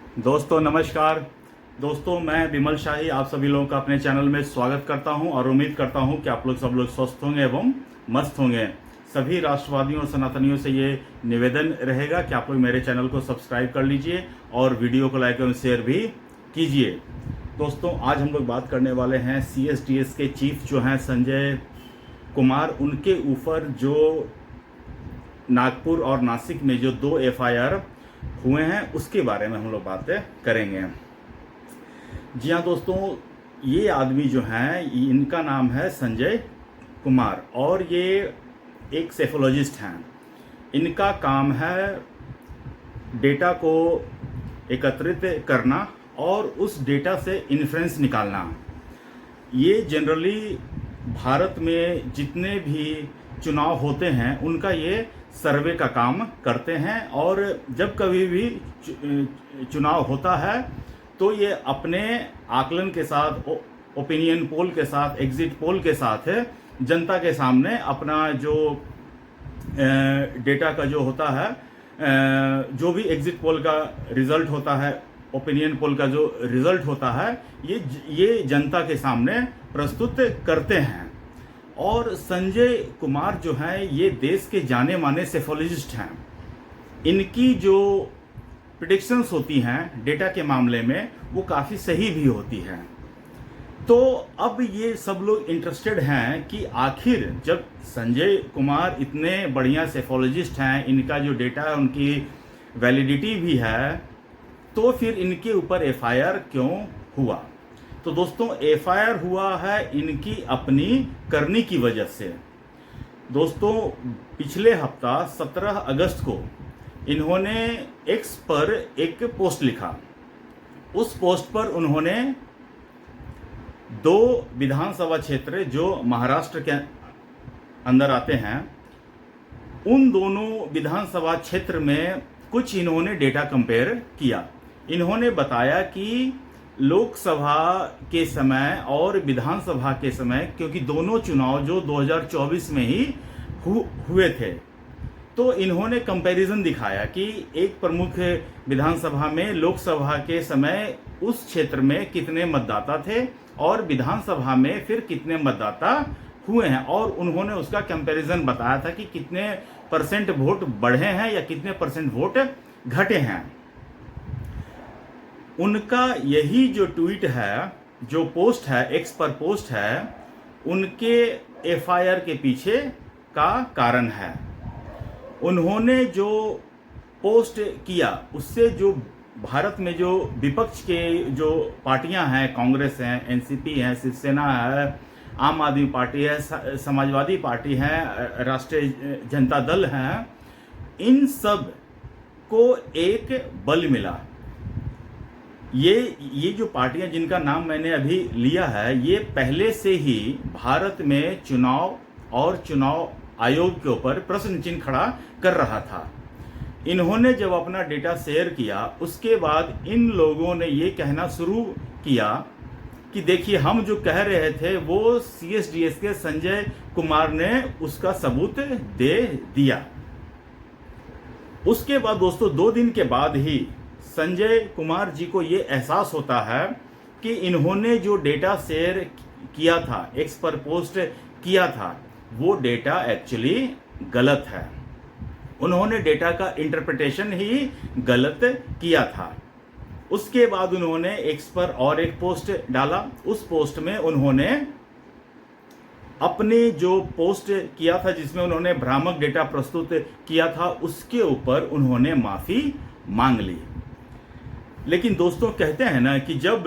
दोस्तों नमस्कार। दोस्तों मैं विमल शाही आप सभी लोगों का अपने चैनल में स्वागत करता हूं और उम्मीद करता हूं कि आप लोग सब लोग स्वस्थ होंगे एवं मस्त होंगे। सभी राष्ट्रवादियों और सनातनियों से ये निवेदन रहेगा कि आप लोग मेरे चैनल को सब्सक्राइब कर लीजिए और वीडियो को लाइक एवं शेयर भी कीजिए। दोस्तों आज हम लोग बात करने वाले हैं CSDS के चीफ जो हैं संजय कुमार, उनके ऊपर जो नागपुर और नासिक में जो 2 FIR हुए हैं उसके बारे में हम लोग बातें करेंगे। जी हाँ दोस्तों, ये आदमी जो हैं इनका नाम है संजय कुमार और ये एक सेफोलॉजिस्ट हैं। इनका काम है डेटा को एकत्रित करना और उस डेटा से इन्फ्रेंस निकालना। ये जनरली भारत में जितने भी चुनाव होते हैं उनका ये सर्वे का काम करते हैं और जब कभी भी चुनाव होता है तो ये अपने आकलन के साथ, ओपिनियन पोल के साथ, एग्जिट पोल के साथ जनता के सामने अपना जो डेटा का जो होता है, जो भी एग्जिट पोल का रिजल्ट होता है, ओपिनियन पोल का जो रिजल्ट होता है, ये जनता के सामने प्रस्तुत करते हैं। और संजय कुमार जो हैं ये देश के जाने माने सेफोलॉजिस्ट हैं। इनकी जो प्रेडिक्शंस होती हैं डेटा के मामले में वो काफ़ी सही भी होती हैं। तो अब ये सब लोग इंटरेस्टेड हैं कि आखिर जब संजय कुमार इतने बढ़िया सेफोलॉजिस्ट हैं, इनका जो डेटा है उनकी वैलिडिटी भी है, तो फिर इनके ऊपर FIR क्यों हुआ। तो दोस्तों FIR हुआ है इनकी अपनी करनी की वजह से। दोस्तों पिछले हफ्ता 17 अगस्त को इन्होंने X पर एक पोस्ट लिखा। उस पोस्ट पर उन्होंने 2 विधानसभा क्षेत्र जो महाराष्ट्र के अंदर आते हैं, उन दोनों विधानसभा क्षेत्र में कुछ इन्होंने डेटा कंपेयर किया। इन्होंने बताया कि लोकसभा के समय और विधानसभा के समय, क्योंकि दोनों चुनाव जो 2024 में ही हुए थे, तो इन्होंने कंपैरिजन दिखाया कि एक प्रमुख विधानसभा में लोकसभा के समय उस क्षेत्र में कितने मतदाता थे और विधानसभा में फिर कितने मतदाता हुए हैं, और उन्होंने उसका कंपैरिजन बताया था कि कितने % वोट बढ़े हैं या कितने % वोट घटे हैं। उनका यही जो ट्वीट है, जो पोस्ट है, X पर पोस्ट है, उनके FIR के पीछे का कारण है। उन्होंने जो पोस्ट किया उससे जो भारत में जो विपक्ष के जो पार्टियां हैं, कांग्रेस है, NCP है, शिवसेना है, आम आदमी पार्टी है, समाजवादी पार्टी है, राष्ट्रीय जनता दल है, इन सब को एक बल मिला। ये जो पार्टियां जिनका नाम मैंने अभी लिया है, ये पहले से ही भारत में चुनाव और चुनाव आयोग के ऊपर प्रश्न चिन्ह खड़ा कर रहा था। इन्होंने जब अपना डेटा शेयर किया उसके बाद इन लोगों ने ये कहना शुरू किया कि देखिए हम जो कह रहे थे वो CSDS के संजय कुमार ने उसका सबूत दे दिया। उसके बाद दोस्तों 2 दिन के बाद ही संजय कुमार जी को ये एहसास होता है कि इन्होंने जो डेटा शेयर किया था, X पर पोस्ट किया था, वो डेटा एक्चुअली गलत है। उन्होंने डेटा का इंटरप्रिटेशन ही गलत किया था। उसके बाद उन्होंने X पर और एक पोस्ट डाला। उस पोस्ट में उन्होंने अपने जो पोस्ट किया था जिसमें उन्होंने भ्रामक डेटा प्रस्तुत किया था, उसके ऊपर उन्होंने माफ़ी मांग ली। लेकिन दोस्तों कहते हैं ना कि जब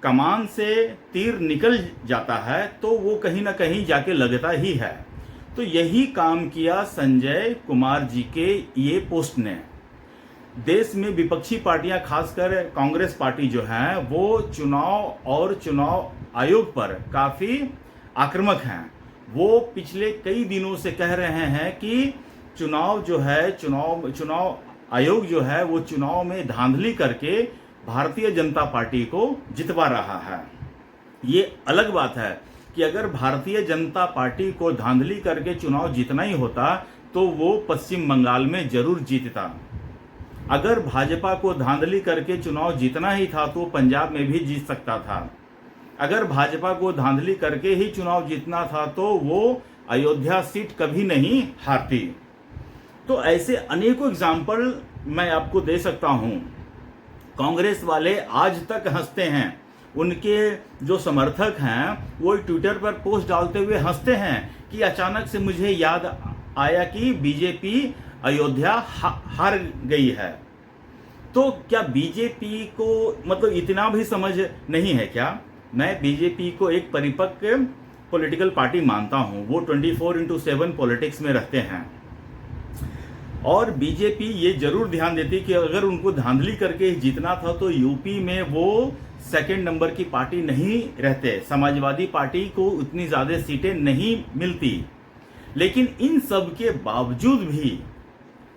कमान से तीर निकल जाता है तो वो कहीं ना कहीं जाके लगता ही है। तो यही काम किया संजय कुमार जी के ये पोस्ट ने। देश में विपक्षी पार्टियां, खासकर कांग्रेस पार्टी जो है, वो चुनाव और चुनाव आयोग पर काफ़ी आक्रामक हैं। वो पिछले कई दिनों से कह रहे हैं कि चुनाव जो है, चुनाव आयोग जो है वो चुनाव में धांधली करके भारतीय जनता पार्टी को जितवा रहा है। ये अलग बात है कि अगर भारतीय जनता पार्टी को धांधली करके चुनाव जीतना ही होता तो वो पश्चिम बंगाल में जरूर जीतता। अगर भाजपा को धांधली करके चुनाव जीतना ही था तो पंजाब में भी जीत सकता था। अगर भाजपा को धांधली करके ही चुनाव जीतना था तो वो अयोध्या सीट कभी नहीं हारती। तो ऐसे अनेकों एग्जाम्पल मैं आपको दे सकता हूं। कांग्रेस वाले आज तक हंसते हैं, उनके जो समर्थक हैं वो ट्विटर पर पोस्ट डालते हुए हंसते हैं कि अचानक से मुझे याद आया कि बीजेपी अयोध्या हार गई है। तो क्या बीजेपी को मतलब इतना भी समझ नहीं है क्या? मैं बीजेपी को एक परिपक्व पॉलिटिकल पार्टी मानता हूं। वो 24/7 पॉलिटिक्स में रहते हैं और बीजेपी ये जरूर ध्यान देती कि अगर उनको धांधली करके जीतना था तो यूपी में वो सेकंड नंबर की पार्टी नहीं रहते, समाजवादी पार्टी को उतनी ज्यादा सीटें नहीं मिलती। लेकिन इन सब के बावजूद भी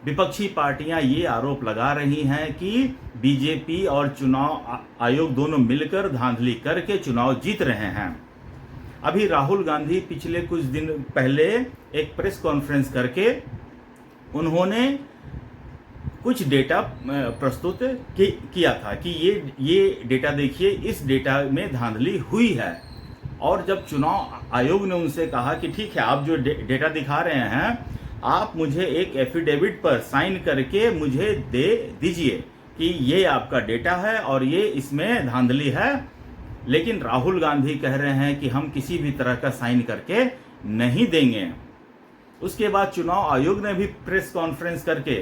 विपक्षी पार्टियां ये आरोप लगा रही हैं कि बीजेपी और चुनाव आयोग दोनों मिलकर धांधली करके चुनाव जीत रहे हैं। अभी राहुल गांधी पिछले कुछ दिन पहले एक प्रेस कॉन्फ्रेंस करके उन्होंने कुछ डेटा प्रस्तुत किया था कि ये डेटा देखिए, इस डेटा में धांधली हुई है। और जब चुनाव आयोग ने उनसे कहा कि ठीक है, आप जो डेटा दिखा रहे हैं आप मुझे एक एफिडेविट पर साइन करके मुझे दे दीजिए कि ये आपका डेटा है और ये इसमें धांधली है। लेकिन राहुल गांधी कह रहे हैं कि हम किसी भी तरह का साइन करके नहीं देंगे। उसके बाद चुनाव आयोग ने भी प्रेस कॉन्फ्रेंस करके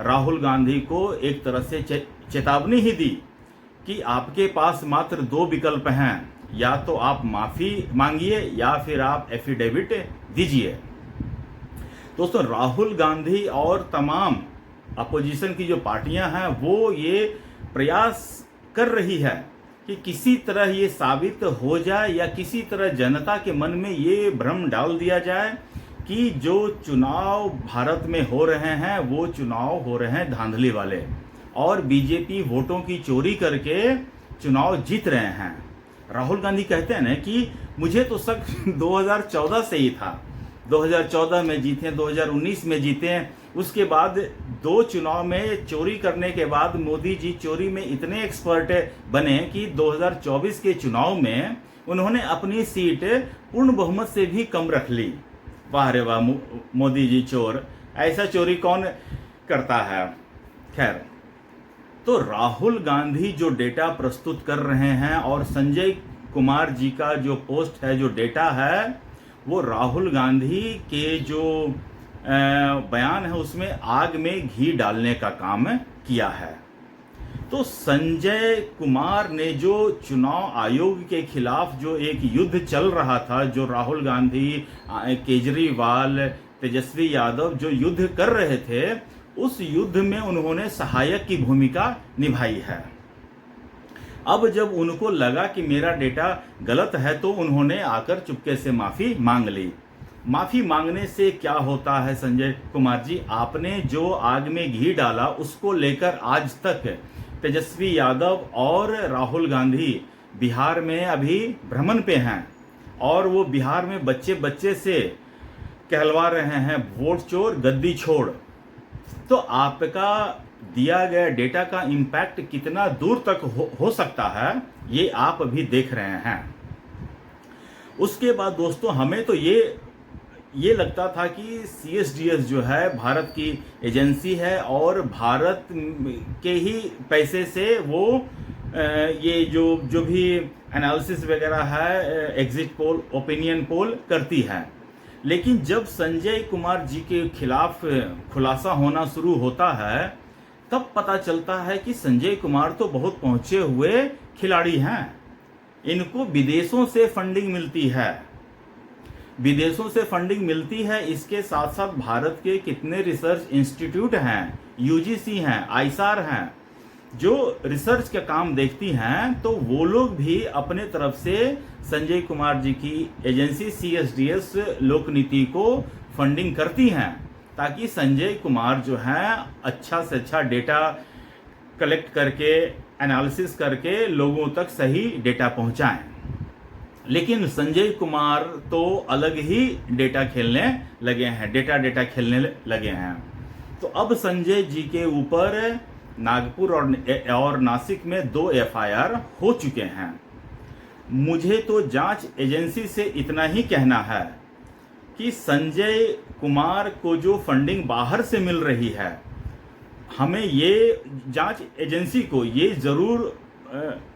राहुल गांधी को एक तरह से चेतावनी ही दी कि आपके पास मात्र 2 विकल्प हैं, या तो आप माफी मांगिए या फिर आप एफिडेविट दीजिए। दोस्तों, राहुल गांधी और तमाम अपोजिशन की जो पार्टियां हैं वो ये प्रयास कर रही है कि किसी तरह ये साबित हो जाए या किसी तरह जनता के मन में ये भ्रम डाल दिया जाए कि जो चुनाव भारत में हो रहे हैं वो चुनाव हो रहे हैं धांधली वाले और बीजेपी वोटों की चोरी करके चुनाव जीत रहे हैं। राहुल गांधी कहते हैं ना कि मुझे तो शक 2014 से ही था, 2014 में जीते, 2019 में जीते, उसके बाद 2 चुनाव में चोरी करने के बाद मोदी जी चोरी में इतने एक्सपर्ट बने कि 2024 के चुनाव में उन्होंने अपनी सीट पूर्ण बहुमत से भी कम रख ली। वाह रे वाह, मोदी जी चोर, ऐसा चोरी कौन करता है। खैर, तो राहुल गांधी जो डेटा प्रस्तुत कर रहे हैं और संजय कुमार जी का जो पोस्ट है, जो डेटा है, वो राहुल गांधी के जो बयान है उसमें आग में घी डालने का काम किया है। तो संजय कुमार ने जो चुनाव आयोग के खिलाफ जो एक युद्ध चल रहा था, जो राहुल गांधी, केजरीवाल, तेजस्वी यादव जो युद्ध कर रहे थे, उस युद्ध में उन्होंने सहायक की भूमिका निभाई है। अब जब उनको लगा कि मेरा डेटा गलत है तो उन्होंने आकर चुपके से माफी मांग ली। माफी मांगने से क्या होता है संजय कुमार जी, आपने जो आग में घी डाला उसको लेकर आज तक तेजस्वी यादव और राहुल गांधी बिहार में अभी भ्रमण पे हैं और वो बिहार में बच्चे बच्चे से कहलवा रहे हैं वोट चोर गद्दी छोड़। तो आपका दिया गया डेटा का इम्पैक्ट कितना दूर तक हो सकता है ये आप अभी देख रहे हैं। उसके बाद दोस्तों, हमें तो ये लगता था कि CSDS जो है भारत की एजेंसी है और भारत के ही पैसे से वो ये जो भी एनालिसिस वगैरह है, एग्जिट पोल, ओपिनियन पोल करती है। लेकिन जब संजय कुमार जी के खिलाफ खुलासा होना शुरू होता है तब पता चलता है कि संजय कुमार तो बहुत पहुंचे हुए खिलाड़ी हैं। इनको विदेशों से फंडिंग मिलती है, विदेशों से फंडिंग मिलती है। इसके साथ साथ भारत के कितने रिसर्च इंस्टीट्यूट हैं, UGC हैं, ISAR हैं, जो रिसर्च का काम देखती हैं, तो वो लोग भी अपने तरफ से संजय कुमार जी की एजेंसी CSDS लोकनीति को फंडिंग करती हैं ताकि संजय कुमार जो है अच्छा से अच्छा डेटा कलेक्ट करके, एनालिसिस करके लोगों तक सही डेटा पहुंचाएं। लेकिन संजय कुमार तो अलग ही डेटा खेलने लगे हैं, डेटा खेलने लगे हैं। तो अब संजय जी के ऊपर नागपुर और नासिक में 2 एफआईआर हो चुके हैं। मुझे तो जांच एजेंसी से इतना ही कहना है कि संजय कुमार को जो फंडिंग बाहर से मिल रही है, हमें ये जांच एजेंसी को ये ज़रूर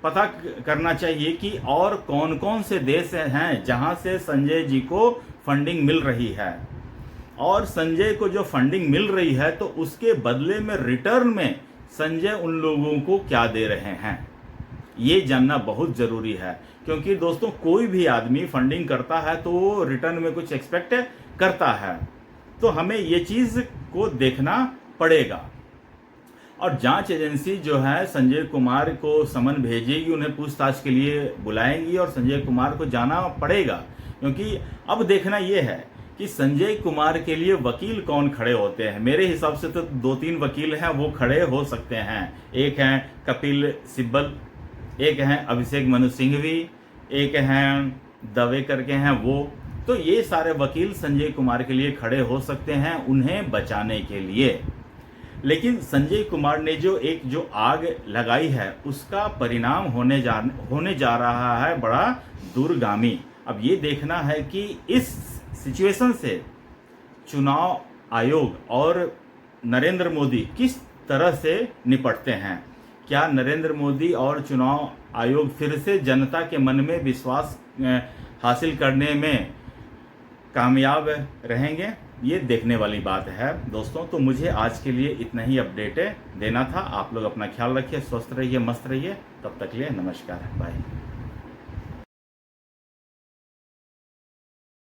पता करना चाहिए कि और कौन कौन से देश हैं जहां से संजय जी को फंडिंग मिल रही है, और संजय को जो फंडिंग मिल रही है तो उसके बदले में रिटर्न में संजय उन लोगों को क्या दे रहे हैं, ये जानना बहुत ज़रूरी है। क्योंकि दोस्तों कोई भी आदमी फंडिंग करता है तो वो रिटर्न में कुछ एक्सपेक्ट करता है, तो हमें ये चीज़ को देखना पड़ेगा। और जांच एजेंसी जो है संजय कुमार को समन भेजेगी, उन्हें पूछताछ के लिए बुलाएंगी और संजय कुमार को जाना पड़ेगा। क्योंकि अब देखना ये है कि संजय कुमार के लिए वकील कौन खड़े होते हैं। मेरे हिसाब से तो 2-3 वकील हैं वो खड़े हो सकते हैं। एक हैं कपिल सिब्बल, एक हैं अभिषेक मनु सिंघवी, एक हैं दवे करके हैं वो। तो ये सारे वकील संजय कुमार के लिए खड़े हो सकते हैं उन्हें बचाने के लिए। लेकिन संजय कुमार ने जो आग लगाई है उसका परिणाम होने जा रहा है बड़ा दूरगामी। अब ये देखना है कि इस सिचुएशन से चुनाव आयोग और नरेंद्र मोदी किस तरह से निपटते हैं। क्या नरेंद्र मोदी और चुनाव आयोग फिर से जनता के मन में विश्वास हासिल करने में कामयाब रहेंगे, ये देखने वाली बात है दोस्तों। तो मुझे आज के लिए इतना ही अपडेट देना था। आप लोग अपना ख्याल रखिए, स्वस्थ रहिए, मस्त रहिए। तब तक के लिए नमस्कार, बाय।